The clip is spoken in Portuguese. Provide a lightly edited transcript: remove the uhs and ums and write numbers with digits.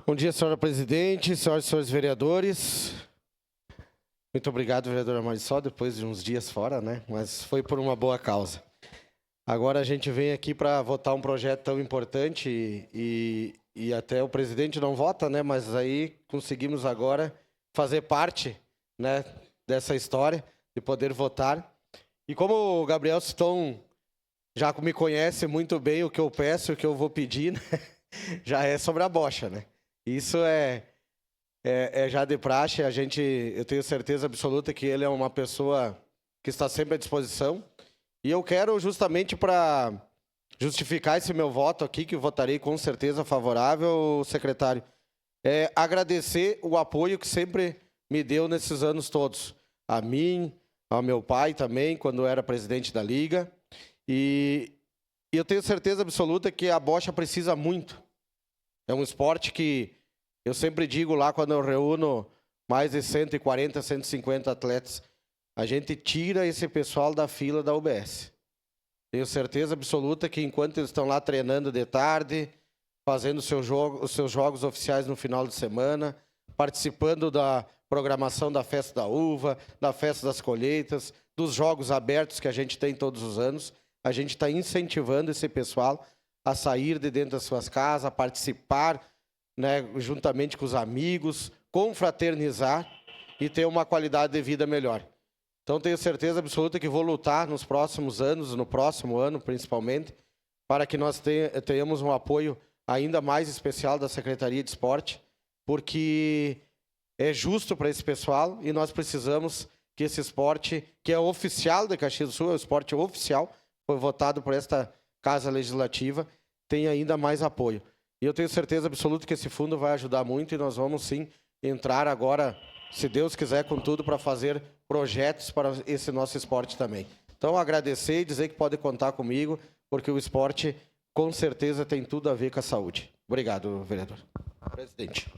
Bom dia, senhora presidente, senhoras e senhores vereadores. Muito obrigado, vereadora Marisol, depois de uns dias fora, né? Mas foi por uma boa causa. Agora a gente vem aqui para votar um projeto tão importante e até o presidente não vota, né? Mas aí conseguimos agora fazer parte, né, dessa história, de poder votar. E como o Gabriel Ston já me conhece muito bem o que eu peço e o que eu vou pedir, né? Já é sobre a bocha, né? Isso é já de praxe. Eu tenho certeza absoluta que ele é uma pessoa que está sempre à disposição. E eu quero, justamente para justificar esse meu voto aqui, que eu votarei com certeza favorável, secretário, agradecer o apoio que sempre me deu nesses anos todos. A mim, ao meu pai também, quando eu era presidente da Liga. E eu tenho certeza absoluta que a bocha precisa muito. É um esporte que eu sempre digo lá, quando eu reúno mais de 140, 150 atletas, a gente tira esse pessoal da fila da UBS. Tenho certeza absoluta que enquanto eles estão lá treinando de tarde, fazendo os seus jogos oficiais no final de semana, participando da programação da Festa da Uva, da Festa das Colheitas, dos jogos abertos que a gente tem todos os anos, a gente está incentivando esse pessoal a sair de dentro das suas casas, a participar, né, juntamente com os amigos, confraternizar e ter uma qualidade de vida melhor. Então, tenho certeza absoluta que vou lutar nos próximos anos, no próximo ano principalmente, para que nós tenhamos um apoio ainda mais especial da Secretaria de Esporte, porque é justo para esse pessoal e nós precisamos que esse esporte, que é oficial de Caxias do Sul, é o esporte oficial, foi votado por esta Casa Legislativa, tenha ainda mais apoio. E eu tenho certeza absoluta que esse fundo vai ajudar muito e nós vamos sim entrar agora, se Deus quiser, com tudo para fazer projetos para esse nosso esporte também. Então, agradecer e dizer que pode contar comigo, porque o esporte com certeza tem tudo a ver com a saúde. Obrigado, vereador. Presidente.